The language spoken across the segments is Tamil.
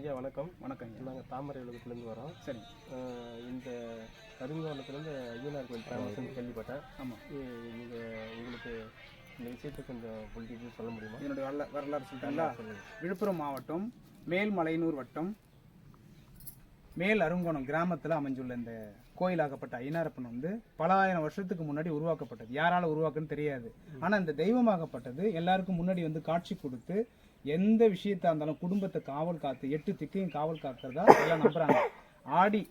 ஐயா வணக்கம். வணக்கம். நாங்கள் தாமரை உலகத்துலேருந்து வரோம். சரி. இந்த கருங்கோணத்துலேருந்து ஐயனார் கோயில் ஃபேமஸ்ன்னு கேள்விப்பட்டேன். ஆமாம். உங்களுக்கு இந்த விஷயத்தை கொஞ்சம் பொலிட்டிக்கு சொல்ல முடியுமா? என்னுடைய வரலாறு சொல்லிட்டாங்களா? விழுப்புரம் மாவட்டம் மேல்மலையனூர் வட்டம் மேல் அருங்கோணம் கிராமத்தில் அமைஞ்சுள்ள இந்த கோயிலாகப்பட்ட ஐயனாரப்பன் வந்து பல ஆயிரம் வருஷத்துக்கு முன்னாடி உருவாக்கப்பட்டது. யாரால உருவாக்குன்னு தெரியாது. ஆனால் இந்த தெய்வமாகப்பட்டது எல்லாருக்கும் முன்னாடி வந்து காட்சி கொடுத்து எந்த விஷயத்தா இருந்தாலும் குடும்பத்தை காவல் காத்து 8 திக்கையும் காவல் காக்கிறதா எல்லாம் நம்புறாங்க. ஆடி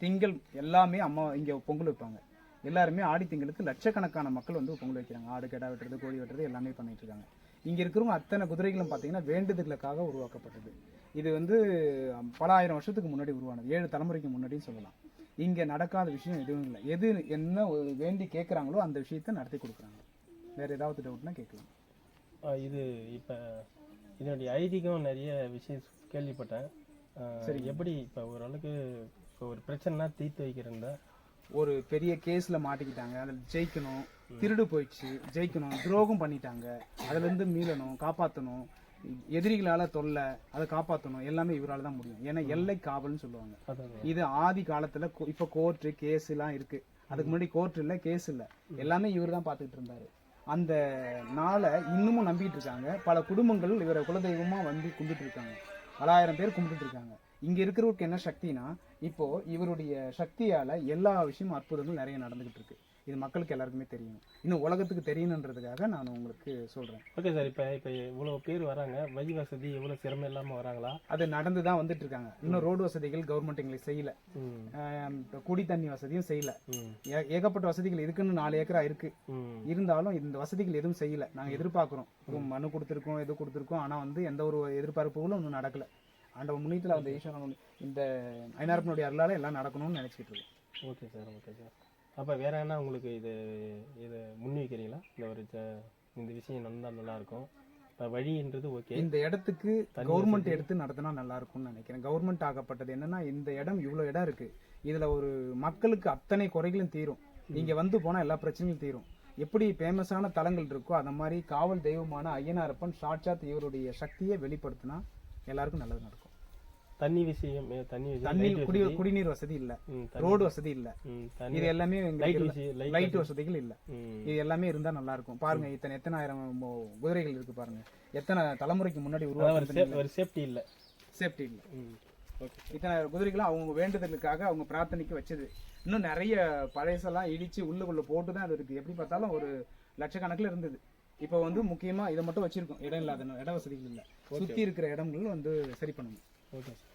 திங்கள் எல்லாமே அம்மா இங்கே பொங்கல் வைப்பாங்க. எல்லாருமே ஆடி திங்களுக்கு லட்சக்கணக்கான மக்கள் வந்து பொங்கல் வைக்கிறாங்க. ஆடு கெடா வெட்டுறது, கோழி வெட்டுறது எல்லாமே பண்ணிட்டு இருக்காங்க. இங்கே இருக்கிறவங்க அத்தனை குதிரைகளும் பார்த்தீங்கன்னா வேண்டுதலுக்காக உருவாக்கப்பட்டது. இது வந்து பல ஆயிரம் வருஷத்துக்கு முன்னாடி உருவானது. 7 தலைமுறைக்கு முன்னாடின்னு சொல்லலாம். இங்கே நடக்காத விஷயம் எதுவும் இல்லை. எது என்ன வேண்டி கேட்குறாங்களோ அந்த விஷயத்த நடத்தி கொடுக்குறாங்க. வேறு ஏதாவது டவுட்னா கேட்கலாம். இது இப்போ இதனுடைய ஐதீகம் நிறைய விஷயம் கேள்விப்பட்டேன். சரி, எப்படி இப்போ ஓரளவுக்கு இப்போ ஒரு பிரச்சனைனா தீர்த்து வைக்கிறேன். ஒரு பெரிய கேஸ்ல மாட்டிக்கிட்டாங்க, அதில் ஜெயிக்கணும், திருடு போயிடுச்சு ஜெயிக்கணும், துரோகம் பண்ணிட்டாங்க, அதுலேருந்து மீளணும், காப்பாற்றணும், எதிரிகளால தொல்லை, அதை காப்பாற்றணும், எல்லாமே இவரால் தான் முடியும். ஏன்னா எல்லை காவல்னு சொல்லுவாங்க. இது ஆதி காலத்துல இப்போ கோர்ட்டு கேஸ் எல்லாம் இருக்கு. அதுக்கு முன்னாடி கோர்ட் இல்லை, கேஸ் இல்லை, எல்லாமே இவர் தான் பார்த்துக்கிட்டு இருந்தாரு. அந்த நாளை இன்னமும் நம்பிட்டு இருக்காங்க. பல குடும்பங்கள் இவரை குலதெய்வமா வந்து கும்பிட்டு இருக்காங்க. பலாயிரம் பேர் கும்பிட்டு இருக்காங்க. இங்க இருக்கிறவருக்கு என்ன சக்தினா, இப்போ இவருடைய சக்தியால எல்லா விஷயமும் அற்புதங்கள் நிறைய நடந்துகிட்டு இருக்கு. இது மக்களுக்கு எல்லாருக்குமே தெரியும். இன்னும் உலகத்துக்கு தெரியணுன்றதுக்காக நான் உங்களுக்கு சொல்றேன். Okay sir. இப்போ இவ்வளவு பேர் வராங்க, வழி வசதி எவ்வளவு சிரமம் இல்லாம வராங்களா? அது நடந்து தான் வந்துட்டு இருக்காங்க. இன்னும் ரோடு வசதிகள் கவர்மெண்ட் எங்களுக்கு செய்யல. குடி தண்ணி வசதியும் செய்யல. ஏகப்பட்ட வசதிகள் இருக்குன்னு 4 ஏக்கரா இருக்கு. இருந்தாலும் இந்த வசதிகள் எதுவும் செய்யல. நாங்க எதிர்பார்க்கிறோம், மனு கொடுத்துருக்கோம், எது கொடுத்துருக்கோம். ஆனா வந்து எந்த ஒரு எதிர்பார்ப்புகளும் இன்னும் நடக்கல. ஆண்டவன் முன்னியத்தில் அந்த ஈஸ்வரன் இந்த ஐயனாரப்பனுடைய அருளால எல்லாம் நடக்கணும்னு நினைச்சிட்டு இருக்கோம். Okay sir, okay sir. அப்போ வேற என்ன உங்களுக்கு இதை முன் வைக்கிறீங்களா? இந்த விஷயம் நடந்தால் நல்லா இருக்கும். இப்போ வழின்றது ஓகே. இந்த இடத்துக்கு கவர்மெண்ட் எடுத்து நடத்தினா நல்லா இருக்கும்னு நினைக்கிறேன். கவர்மெண்ட் ஆகப்பட்டது என்னன்னா, இந்த இடம் இவ்வளோ இடம் இருக்கு, இதுல ஒரு மக்களுக்கு அத்தனை குறைகளும் தீரும். இங்க வந்து போனா எல்லா பிரச்சனையும் தீரும். எப்படி ஃபேமஸான தலங்கள் இருக்கோ அந்த மாதிரி காவல் தெய்வமான ஐயனாரப்பன் சாட்சாத் இவருடைய சக்தியை வெளிப்படுத்தினா எல்லாருக்கும் நல்லது நடக்கும். தண்ணி விஷயம், குடிநீர் வசதி இல்ல, ரோடு வசதி இல்ல, இது எல்லாமே லைட் வசதிகள் இல்ல. இது எல்லாமே இருந்தா நல்லா இருக்கும். பாருங்க, எத்தனை ஆயிரம் குதிரைகள் இருக்கு பாருங்க. எத்தனை தலைமுறைக்கு முன்னாடி உருவாக்க சேஃப்டி இல்ல. இத்தனை குதிரைகளும் அவங்க வேண்டுதலுக்காக அவங்க பிரார்த்தனைக்கு வச்சது. இன்னும் நிறைய பழையசெல்லாம் இடிச்சு உள்ளுக்குள்ள போட்டுதான் அது இருக்கு. எப்படி பார்த்தாலும் ஒரு லட்சக்கணக்கில் இருந்தது. இப்போ வந்து முக்கியமா இதை மட்டும் வச்சிருக்கோம். இடம் இல்லாத இட வசதிகள் இல்லை. சுத்தி இருக்கிற இடங்கள் வந்து சரி பண்ணணும். Okay sir.